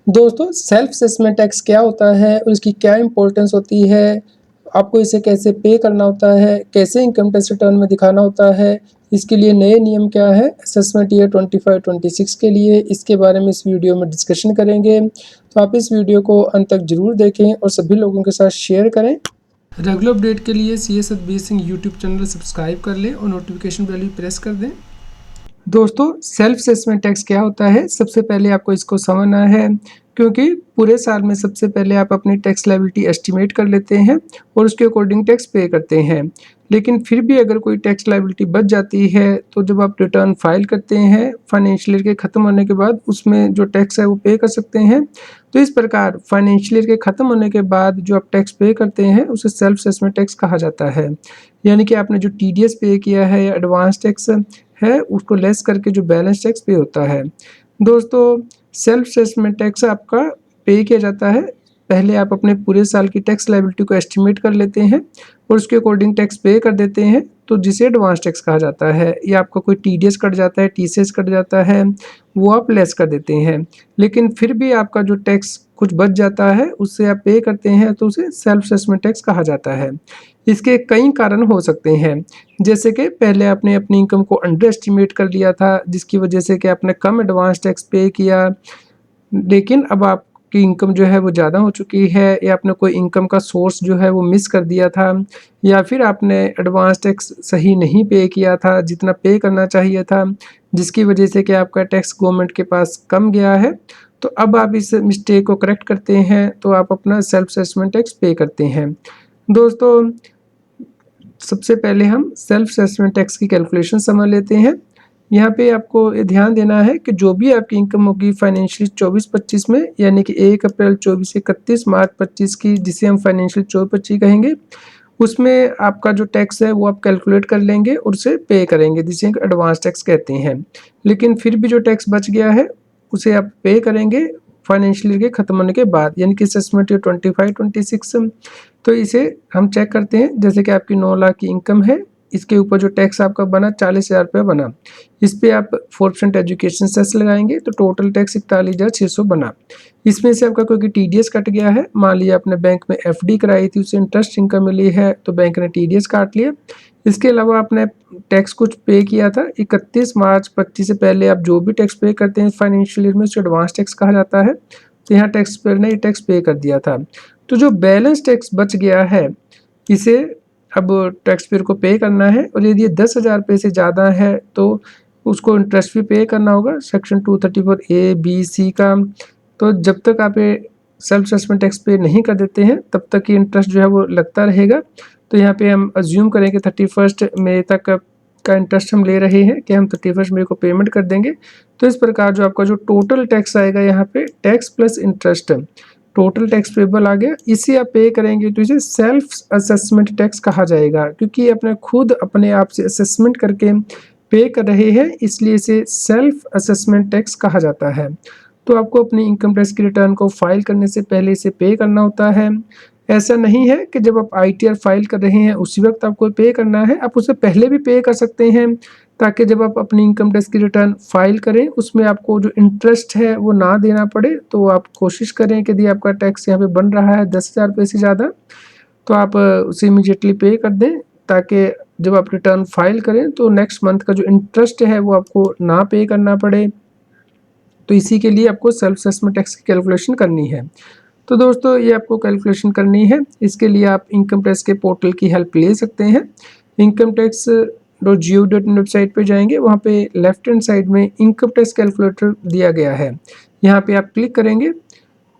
दोस्तों self assessment tax क्या होता है और इसकी क्या इंपॉर्टेंस होती है, आपको इसे कैसे पे करना होता है, कैसे इनकम टैक्स रिटर्न में दिखाना होता है, इसके लिए नए नियम क्या है असेसमेंट ईयर 25-26 के लिए, इसके बारे में इस वीडियो में डिस्कशन करेंगे। तो आप इस वीडियो को अंत तक जरूर देखें और सभी लोगों के साथ शेयर करें। रेगुलर अपडेट के लिए CS Satbir Singh YouTube channel subscribe कर लें और नोटिफिकेशन बेल भी प्रेस कर दें। दोस्तों सेल्फ असेसमेंट टैक्स क्या होता है, सबसे पहले आपको इसको समझना है, क्योंकि पूरे साल में सबसे पहले आप अपनी टैक्स लायबिलिटी एस्टिमेट कर लेते हैं और उसके अकॉर्डिंग टैक्स पे करते हैं। लेकिन फिर भी अगर कोई टैक्स लायबिलिटी बच जाती है तो जब आप रिटर्न फाइल करते हैं फाइनेंशियल ईयर के ख़त्म होने के बाद, उसमें जो टैक्स है वो पे कर सकते हैं। तो इस प्रकार फाइनेंशियल ईयर के ख़त्म होने के बाद जो आप टैक्स पे करते हैं उसे सेल्फ असेसमेंट टैक्स कहा जाता है। यानी कि आपने जो TDS पे किया है या एडवांस टैक्स है उसको लेस करके जो बैलेंस टैक्स पे होता है। दोस्तों सेल्फ असेसमेंट टैक्स आपका पे किया जाता है, पहले आप अपने पूरे साल की टैक्स लायबिलिटी को एस्टिमेट कर लेते हैं और उसके अकॉर्डिंग टैक्स पे कर देते हैं, तो जिसे एडवांस टैक्स कहा जाता है। या आपका कोई TDS कट जाता है, TCS कट जाता है, वो आप लेस कर देते हैं। लेकिन फिर भी आपका जो टैक्स कुछ बच जाता है उससे आप पे करते हैं तो उसे सेल्फ असेसमेंट टैक्स कहा जाता है। इसके कई कारण हो सकते हैं, जैसे कि पहले आपने अपनी इनकम को अंडर एस्टिमेट कर लिया था जिसकी वजह से कि आपने कम एडवांस टैक्स पे किया, लेकिन अब आपकी इनकम जो है वो ज़्यादा हो चुकी है, या आपने कोई इनकम का सोर्स जो है वो मिस कर दिया था, या फिर आपने एडवांस टैक्स सही नहीं पे किया था जितना पे करना चाहिए था, जिसकी वजह से कि आपका टैक्स गवर्नमेंट के पास कम गया है। तो अब आप इस मिस्टेक को करेक्ट करते हैं तो आप अपना सेल्फ असेसमेंट टैक्स पे करते हैं। दोस्तों सबसे पहले हम सेल्फ असेसमेंट टैक्स की कैलकुलेशन समझ लेते हैं। यहाँ पे आपको ये ध्यान देना है कि जो भी आपकी इनकम होगी फाइनेंशियल 24-25 में, यानी कि 1 अप्रैल 24 से 31 मार्च 25 की, जिसे हम फाइनेंशियल 24-25 कहेंगे, उसमें आपका जो टैक्स है वो आप कैलकुलेट कर लेंगे और उसे पे करेंगे, जिसे एडवांस टैक्स कहते हैं। लेकिन फिर भी जो टैक्स बच गया है उसे आप पे करेंगे फाइनेंशियल ईयर के ख़त्म होने के बाद, यानी कि असेसमेंट ईयर 25-26। तो इसे हम चेक करते हैं, जैसे कि आपकी 9 लाख की इनकम है, इसके ऊपर जो टैक्स आपका बना 40,000 रुपये बना, इस पे आप 4% एजुकेशन सेस लगाएंगे तो टोटल टैक्स 41,600 बना। इसमें से आपका कोई TDS कट गया है, मान लिया आपने बैंक में FD कराई थी, उससे इंटरेस्ट इनकम मिली है तो बैंक ने TDS काट लिया। इसके अलावा आपने टैक्स कुछ पे किया था 31 मार्च 25 से पहले, आप जो भी टैक्स पे करते हैं फाइनेंशियल ईयर में उसे एडवांस टैक्स कहा जाता है। तो यहाँ टैक्स पेयर ने टैक्स पे कर दिया था, तो जो बैलेंस टैक्स बच गया है इसे अब टैक्स पेयर को पे करना है, और यदि 10,000 रुपये से ज़्यादा है तो उसको इंटरेस्ट भी पे करना होगा सेक्शन 234A, B, C का। तो जब तक आप ये सेल्फ असेसमेंट टैक्स पे नहीं कर देते हैं तब तक ये इंटरेस्ट जो है वो लगता रहेगा। तो यहाँ पे हम अज्यूम करें कि 31 मई तक का इंटरेस्ट हम ले रहे हैं कि हम 31 मई को पेमेंट कर देंगे। तो इस प्रकार जो आपका जो टोटल टैक्स आएगा यहाँ पे tax plus interest, total tax payable आ गया, इसे आप पे करेंगे तो इसे सेल्फ असेसमेंट टैक्स कहा जाएगा, क्योंकि आपने खुद अपने आप से असेसमेंट करके पे कर रहे हैं, इसलिए इसे सेल्फ असेसमेंट टैक्स कहा जाता है। तो आपको अपनी इनकम टैक्स की रिटर्न को फाइल करने से पहले इसे पे करना होता है। ऐसा नहीं है कि जब आप ITR फाइल कर रहे हैं उसी वक्त आपको पे करना है, आप उससे पहले भी पे कर सकते हैं, ताकि जब आप अपनी इनकम टैक्स की रिटर्न फाइल करें उसमें आपको जो इंटरेस्ट है वो ना देना पड़े। तो आप कोशिश करें कि यदि आपका टैक्स यहाँ पे बन रहा है 10,000 रुपये से ज़्यादा तो आप उसे इमीडिएटली पे कर दें, ताकि जब आप रिटर्न फाइल करें तो नेक्स्ट मंथ का जो इंटरेस्ट है वो आपको ना पे करना पड़े। तो इसी के लिए आपको सेल्फ असेसमेंट टैक्स की कैलकुलेशन करनी है। तो दोस्तों ये आपको कैलकुलेशन करनी है, इसके लिए आप इनकम टैक्स के पोर्टल की हेल्प ले सकते हैं। इनकम टैक्स .gov.in वेबसाइट पे जाएंगे, वहाँ पे लेफ्ट हैंड साइड में इनकम टैक्स कैलकुलेटर दिया गया है, यहाँ पे आप क्लिक करेंगे।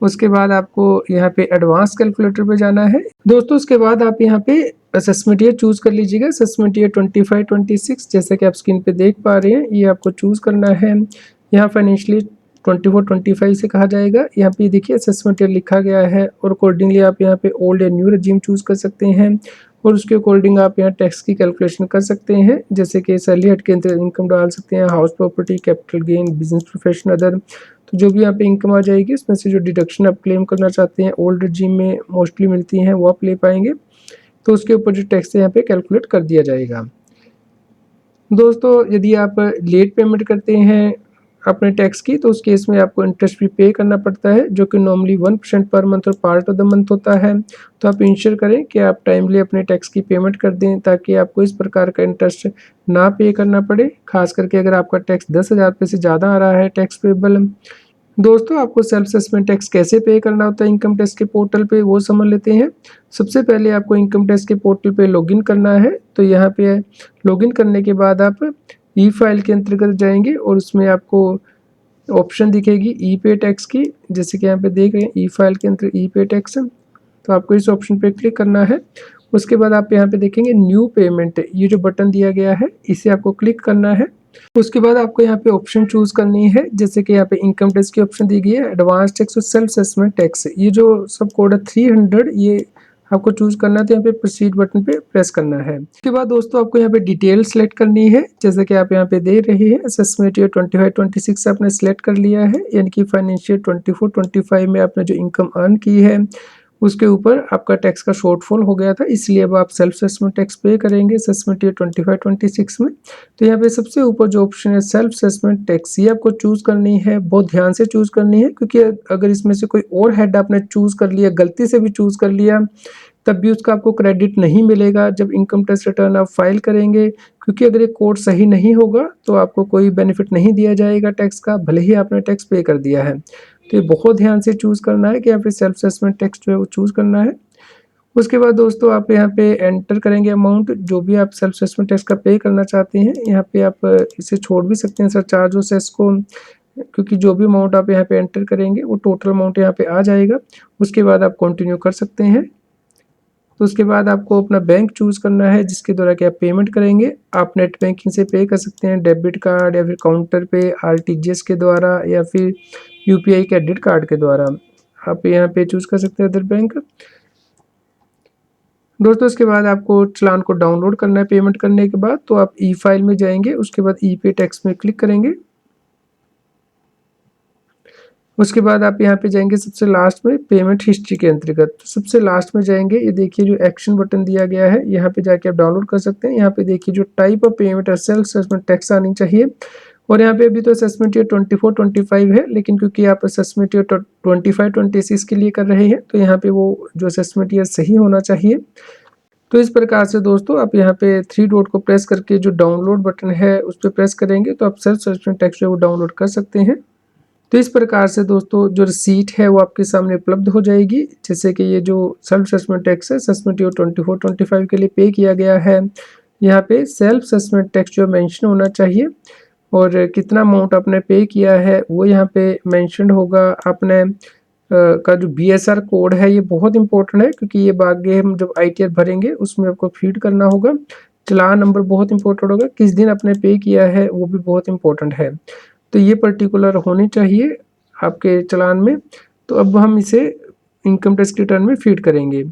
उसके बाद आपको यहाँ पे एडवांस कैलकुलेटर पे जाना है। दोस्तों उसके बाद आप यहाँ पे असेसमेंट ईयर चूज़ कर लीजिएगा, असेसमेंट ईयर 25-26, जैसा कि आप स्क्रीन पे देख पा रहे हैं ये आपको चूज़ करना है। यहाँ फाइनेंशियली 24-25 से कहा जाएगा, यहाँ पे देखिए असेसमेंट ईयर लिखा गया है, और अकॉर्डिंगली आप यहाँ पे ओल्ड या न्यू रजीम चूज़ कर सकते हैं, और उसके अकॉर्डिंग आप यहाँ टैक्स की कैलकुलेशन कर सकते हैं, जैसे कि सैलरी हट के इनकम डाल सकते हैं, house property, capital gain, business profession, other. तो जो भी यहाँ पे इनकम आ जाएगी उसमें से जो डिडक्शन आप क्लेम करना चाहते हैं ओल्ड रजीम में मोस्टली मिलती हैं वो आप ले पाएंगे, तो उसके ऊपर जो टैक्स है यहाँ पे कैलकुलेट कर दिया जाएगा। दोस्तों यदि आप लेट पेमेंट करते हैं, अपने टैक्स की, तो उस केस में आपको इंटरेस्ट भी पे करना पड़ता है, जो कि नॉर्मली 1% पर मंथ और पार्ट ऑफ द मंथ होता है। तो आप इंश्योर करें कि आप टाइमली अपने टैक्स की पेमेंट कर दें, ताकि आपको इस प्रकार का इंटरेस्ट ना पे करना पड़े, खास करके अगर आपका टैक्स 10,000 रुपये से ज़्यादा आ रहा है टैक्स पेबल। दोस्तों, आपको सेल्फ असेसमेंट टैक्स कैसे पे करना होता है इनकम टैक्स के पोर्टल पे, वो समझ लेते हैं। सबसे पहले आपको इनकम टैक्स के पोर्टल पे लॉगिन करना है। तो यहाँ पे लॉगिन करने के बाद आप ई फाइल के अंतर्गत जाएंगे और उसमें आपको ऑप्शन दिखेगी ई पे टैक्स की, जैसे कि यहाँ पे देख रहे हैं ई फाइल के अंदर ई पे टैक्स। तो आपको इस ऑप्शन पे क्लिक करना है। उसके बाद आप यहाँ पे देखेंगे न्यू पेमेंट, ये जो बटन दिया गया है इसे आपको क्लिक करना है। उसके बाद आपको यहाँ पे ऑप्शन चूज करनी है, जैसे कि यहाँ पे इनकम टैक्स की ऑप्शन दी गई है, एडवांस टैक्स और सेल्फ असेसमेंट टैक्स। ये जो सब कोड है 300, ये आपको चूज करना है। तो यहाँ पे प्रोसीड बटन पे प्रेस करना है। उसके बाद दोस्तों आपको यहाँ पे डिटेल सेलेक्ट करनी है, जैसे कि आप यहाँ पे दे रहे हैं असेसमेंट ईयर 25-26 आपने सेलेक्ट कर लिया है, यानी कि फाइनेंशियल 24-25 में आपने जो इनकम अर्न की है उसके ऊपर आपका टैक्स का शॉर्टफॉल हो गया था, इसलिए अब आप सेल्फ असेसमेंट टैक्स पे करेंगे असेसमेंट ईयर 25-26 में। तो यहाँ पे सबसे ऊपर जो ऑप्शन है सेल्फ असेसमेंट टैक्स, ये आपको चूज करनी है, बहुत ध्यान से चूज करनी है, क्योंकि अगर इसमें से कोई और हेड आपने चूज कर लिया, गलती से भी चूज कर लिया, तब भी उसका आपको क्रेडिट नहीं मिलेगा जब इनकम टैक्स रिटर्न आप फाइल करेंगे, क्योंकि अगर ये कोड सही नहीं होगा तो आपको कोई बेनिफिट नहीं दिया जाएगा टैक्स का, भले ही आपने टैक्स पे कर दिया है। तो ये बहुत ध्यान से चूज करना है कि यहाँ पे सेल्फ असेसमेंट टैक्स जो है वो चूज करना है। उसके बाद दोस्तों आप यहाँ पे एंटर करेंगे अमाउंट, जो भी आप सेल्फ असेसमेंट टैक्स का पे करना चाहते हैं। यहाँ पे आप इसे छोड़ भी सकते हैं सर चार्ज और सेस को, क्योंकि जो भी अमाउंट आप यहाँ पे एंटर करेंगे वो टोटल अमाउंट यहाँ पे आ जाएगा। उसके बाद आप कंटिन्यू कर सकते हैं। तो उसके बाद आपको अपना बैंक चूज करना है जिसके द्वारा कि आप पेमेंट करेंगे। आप नेट बैंकिंग से पे कर सकते हैं, डेबिट कार्ड या फिर काउंटर पे आरटीजीएस के द्वारा, या फिर यूपीआई क्रेडिट कार्ड के द्वारा आप यहाँ पे चूज कर सकते हैं अदर बैंक। दोस्तों इसके बाद आपको चालान को डाउनलोड करना है पेमेंट करने के बाद। तो आप ई फाइल में जाएंगे, उसके बाद ई पे टैक्स में क्लिक करेंगे। उसके बाद आप यहाँ पे जाएंगे सबसे लास्ट में पेमेंट हिस्ट्री के अंतर्गत, तो सबसे लास्ट में जाएंगे, ये देखिए जो एक्शन बटन दिया गया है, यहाँ पे जाके आप डाउनलोड कर सकते हैं। यहाँ पे देखिए जो टाइप ऑफ पेमेंट है सेल्फ असेसमेंट टैक्स आनी चाहिए, और यहाँ पे अभी तो असेसमेंट ईयर 24-25 है, लेकिन क्योंकि आप असेसमेंट ईयर 25-26 के लिए कर रहे हैं तो यहाँ पे वो जो असेसमेंट ईयर सही होना चाहिए। तो इस प्रकार से दोस्तों आप यहाँ पे 3 डॉट को प्रेस करके जो डाउनलोड बटन है उस पर प्रेस करेंगे तो आप सेल्फ असेसमेंट टैक्स जो है वो डाउनलोड कर सकते हैं। तो इस प्रकार से दोस्तों जो रिसीट है वो आपके सामने उपलब्ध हो जाएगी, जैसे कि ये जो सेल्फ असेसमेंट टैक्स है असेसमेंट ईयर 24-25 के लिए पे किया गया है। यहाँ पे सेल्फ असेसमेंट टैक्स जो मेंशन होना चाहिए, और कितना अमाउंट आपने पे किया है वो यहाँ पे मेंशन होगा। आपने का जो बीएसआर कोड है ये बहुत इंपॉर्टेंट है, क्योंकि ये आगे हम जब आईटीआर भरेंगे उसमें आपको फीड करना होगा। चालान नंबर बहुत इंपॉर्टेंट होगा, किस दिन आपने पे किया है वो भी बहुत इंपॉर्टेंट है, तो ये पर्टिकुलर होनी चाहिए आपके चालान में। तो अब हम इसे इनकम टैक्स रिटर्न में फीड करेंगे।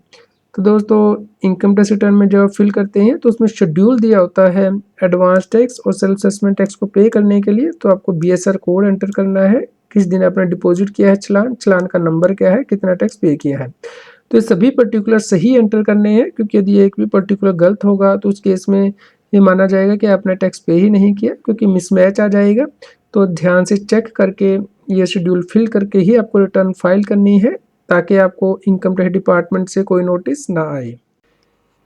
तो दोस्तों इनकम टैक्स रिटर्न में जब फिल करते हैं तो उसमें शेड्यूल दिया होता है एडवांस टैक्स और सेल्फ असेसमेंट टैक्स को पे करने के लिए। तो आपको बीएसआर कोड एंटर करना है, किस दिन आपने डिपॉजिट किया है चालान, चालान का नंबर क्या है, कितना टैक्स पे किया है। तो ये सभी पर्टिकुलर सही एंटर करने हैं, क्योंकि यदि एक भी पर्टिकुलर गलत होगा तो उस केस में ये माना जाएगा कि आपने टैक्स पे ही नहीं किया, क्योंकि मिसमैच आ जाएगा। तो ध्यान से चेक करके ये शेड्यूल फिल करके ही आपको रिटर्न फाइल करनी है, ताकि आपको इनकम टैक्स डिपार्टमेंट से कोई नोटिस ना आए।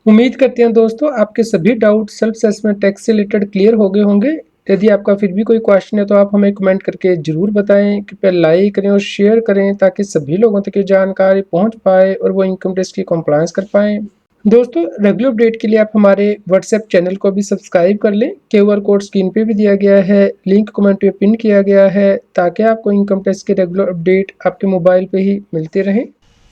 उम्मीद करते हैं दोस्तों आपके सभी डाउट सेल्फ असेसमेंट टैक्स से रिलेटेड क्लियर हो गए होंगे। यदि आपका फिर भी कोई क्वेश्चन है तो आप हमें कमेंट करके जरूर बताएं, कृपया लाइक करें और शेयर करें, ताकि सभी लोगों तक ये जानकारी पहुंच पाए और वो इनकम टैक्स की कंप्लायंस कर पाएं। दोस्तों रेगुलर अपडेट के लिए आप हमारे व्हाट्सएप चैनल को भी सब्सक्राइब कर लें। क्यूआर कोड स्क्रीन पे भी दिया गया है, लिंक कमेंट पे पिन किया गया है, ताकि आपको इनकम टैक्स के रेगुलर अपडेट आपके मोबाइल पे ही मिलते रहें।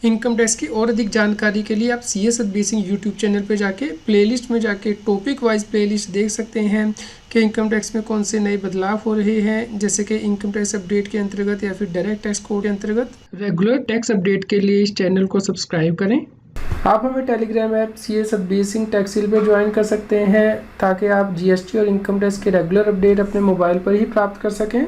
इनकम टैक्स की और अधिक जानकारी के लिए आप CS Satbir Singh YouTube channel पे जाके प्लेलिस्ट में जाके टॉपिक वाइज प्लेलिस्ट देख सकते हैं कि इनकम टैक्स में कौन से नए बदलाव हो रहे हैं, जैसे कि इनकम टैक्स अपडेट के अंतर्गत या फिर डायरेक्ट टैक्स कोड के अंतर्गत। रेगुलर टैक्स अपडेट के लिए इस चैनल को सब्सक्राइब करें। आप हमें Telegram app CS Satbir Singh Taxil पे ज्वाइन कर सकते हैं, ताकि आप GST और इनकम टैक्स के रेगुलर अपडेट अपने मोबाइल पर ही प्राप्त कर सकें।